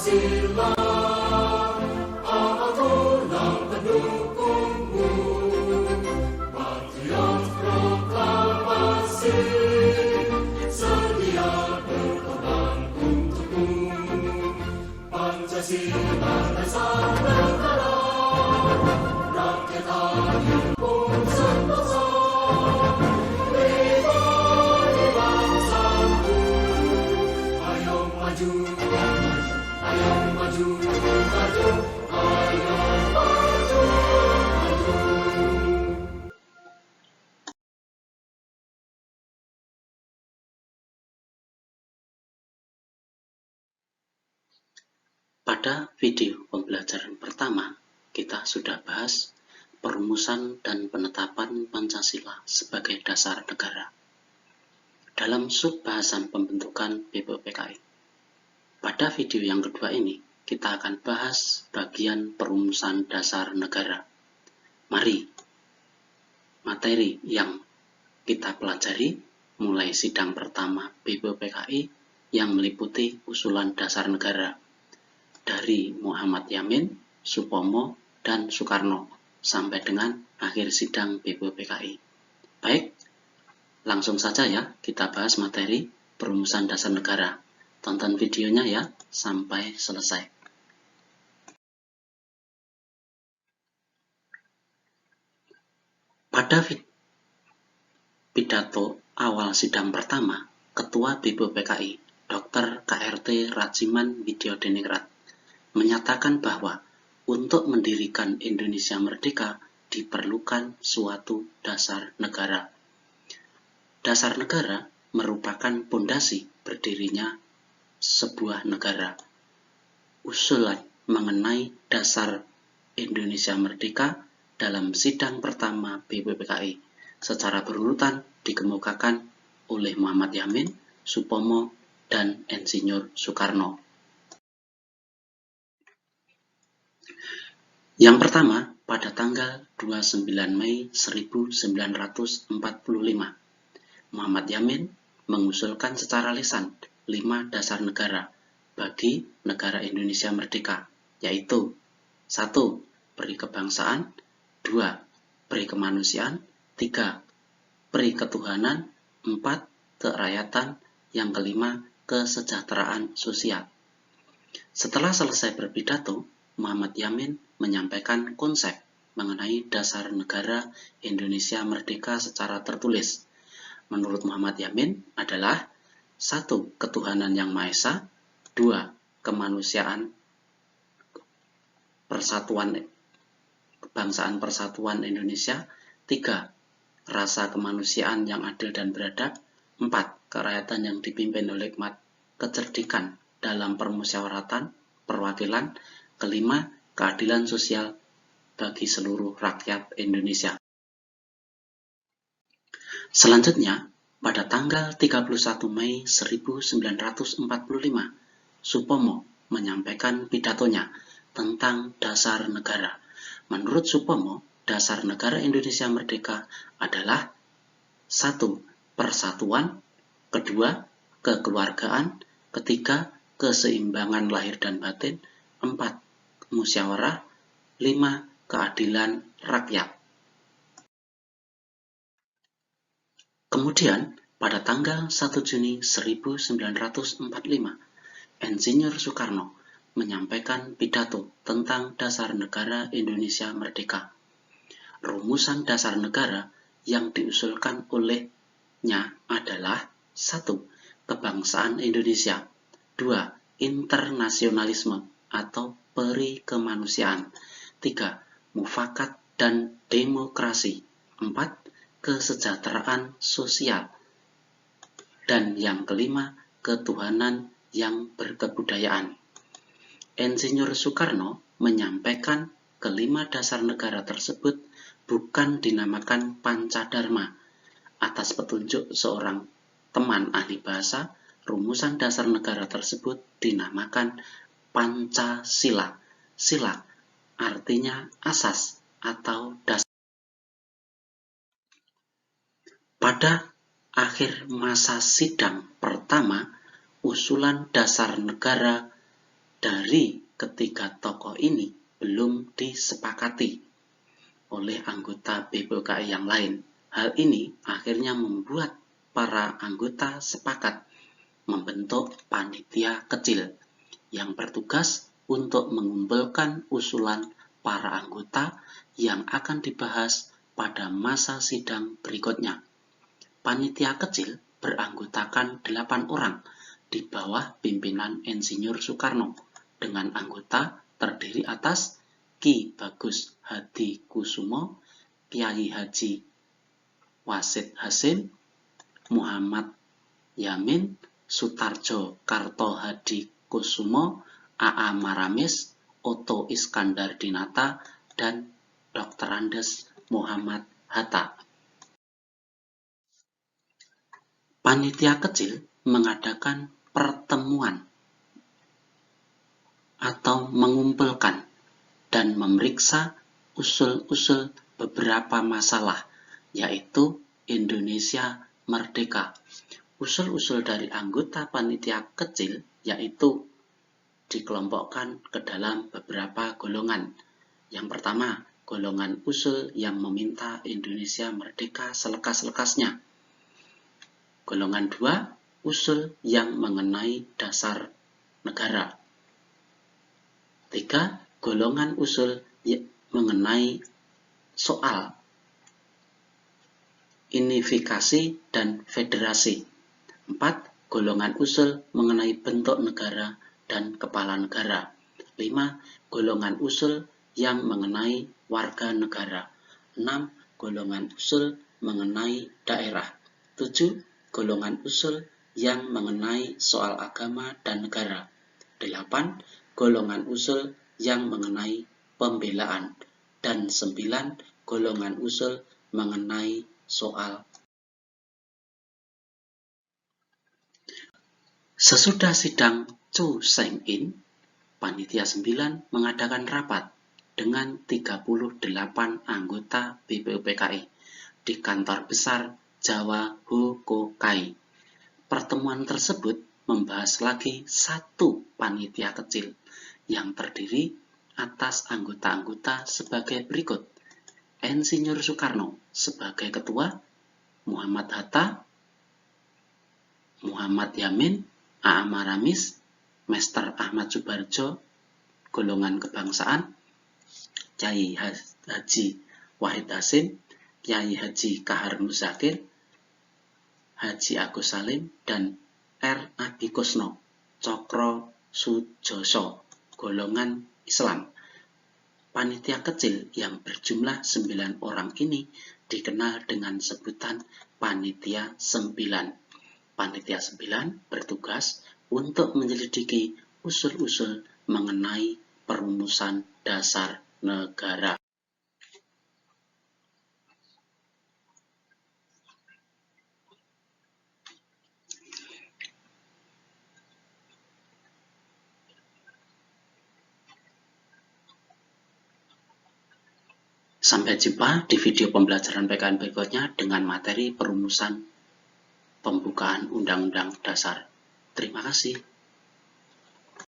Pancasila, tulang pendukungmu, patriot proklamasi, sedia berkorban untukmu. Pancasila dasar negara, rakyat adil pun sentosa, pribadi bangsaku. Ayo maju, ayo maju, maju, ayo maju, maju. Pada video pembelajaran pertama, kita sudah bahas perumusan dan penetapan Pancasila sebagai dasar negara dalam sub-bahasan pembentukan BPPKI. Pada video yang kedua ini, kita akan bahas bagian perumusan dasar negara. Mari, materi yang kita pelajari mulai sidang pertama BPPKI yang meliputi usulan dasar negara dari Muhammad Yamin, Supomo, dan Soekarno sampai dengan akhir sidang BPPKI. Baik, langsung saja ya kita bahas materi perumusan dasar negara. Tonton videonya ya sampai selesai. Pada pidato awal sidang pertama, Ketua BPPKI, Dr. KRT Radziman Widyodiningrat, menyatakan bahwa untuk mendirikan Indonesia merdeka diperlukan suatu dasar negara. Dasar negara merupakan pondasi berdirinya sebuah negara. Usulan mengenai dasar Indonesia merdeka dalam sidang pertama BPPKI secara berurutan dikemukakan oleh Muhammad Yamin, Supomo, dan Insinyur Soekarno. Yang pertama, pada tanggal 29 Mei 1945, Muhammad Yamin mengusulkan secara lisan 5 dasar negara bagi negara Indonesia merdeka, yaitu 1. Peri kebangsaan, 2. Peri kemanusiaan, 3. Peri ketuhanan, 4. Kerakyatan, yang kelima kesejahteraan sosial. Setelah selesai berpidato, Muhammad Yamin menyampaikan konsep mengenai dasar negara Indonesia merdeka secara tertulis. Menurut Muhammad Yamin adalah 1. Ketuhanan yang Maha Esa, 2. Kemanusiaan, persatuan kebangsaan persatuan Indonesia, 3. Rasa kemanusiaan yang adil dan beradab, 4. Kerakyatan yang dipimpin oleh hikmat kecerdikan dalam permusyawaratan perwakilan, kelima, keadilan sosial bagi seluruh rakyat Indonesia. Selanjutnya, pada tanggal 31 Mei 1945, Supomo menyampaikan pidatonya tentang dasar negara. Menurut Supomo, dasar negara Indonesia merdeka adalah 1. Persatuan, 2. Kekeluargaan, 3. Keseimbangan lahir dan batin, 4. Musyawarah, 5. Keadilan rakyat. Kemudian, pada tanggal 1 Juni 1945, Insinyur Soekarno menyampaikan pidato tentang dasar negara Indonesia merdeka. Rumusan dasar negara yang diusulkan olehnya adalah 1. Kebangsaan Indonesia, 2. Internasionalisme atau peri kemanusiaan, 3. Mufakat dan demokrasi, 4. Kesejahteraan sosial, dan yang kelima, ketuhanan yang berkebudayaan. Insinyur Soekarno menyampaikan kelima dasar negara tersebut bukan dinamakan Pancadharma. Atas petunjuk seorang teman ahli bahasa, rumusan dasar negara tersebut dinamakan Pancasila. Sila artinya asas atau dasar. Pada akhir masa sidang pertama, usulan dasar negara dari ketiga tokoh ini belum disepakati oleh anggota BPUKI yang lain. Hal ini akhirnya membuat para anggota sepakat membentuk panitia kecil yang bertugas untuk mengumpulkan usulan para anggota yang akan dibahas pada masa sidang berikutnya. Panitia kecil beranggotakan 8 orang di bawah pimpinan Insinyur Soekarno dengan anggota terdiri atas Ki Bagus Hadi Kusumo, Kyai Haji Wasid Hasim, Muhammad Yamin, Sutarjo Karto Hadi Kusumo, A.A. Maramis, Otto Iskandar Dinata, dan Dr. Andes Muhammad Hatta. Panitia kecil mengadakan pertemuan atau mengumpulkan dan memeriksa usul-usul beberapa masalah, yaitu Indonesia Merdeka. Usul-usul dari anggota panitia kecil yaitu dikelompokkan ke dalam beberapa golongan. Yang pertama, golongan usul yang meminta Indonesia merdeka selekas-lekasnya. Golongan 2, usul yang mengenai dasar negara. 3, golongan usul mengenai soal unifikasi dan federasi. 4, golongan usul mengenai bentuk negara dan kepala negara. 5, golongan usul yang mengenai warga negara. 6, golongan usul mengenai daerah. 7, golongan usul yang mengenai soal agama dan negara. 8, golongan usul yang mengenai pembelaan. Dan 9, golongan usul mengenai soal. Sesudah sidang Chu Seng In, Panitia 9 mengadakan rapat dengan 38 anggota BPUPKI di kantor besar Jawa Hokokai. Pertemuan tersebut membahas lagi satu panitia kecil yang terdiri atas anggota-anggota sebagai berikut. Insinyur Soekarno sebagai ketua, Muhammad Hatta, Muhammad Yamin, A.A. Maramis, Mr. Ahmad Subarjo, golongan kebangsaan, Kyai Haji Wahid Hasim, Kyai Haji Kahar Muzakir, Haji Agus Salim, dan R. Adi Kusno, Cokro Sujoso, golongan Islam. Panitia kecil yang berjumlah 9 orang ini dikenal dengan sebutan Panitia 9. Panitia 9 bertugas untuk menyelidiki usul-usul mengenai perumusan dasar negara. Sampai jumpa di video pembelajaran PKN berikutnya dengan materi perumusan pembukaan Undang-Undang Dasar. Terima kasih.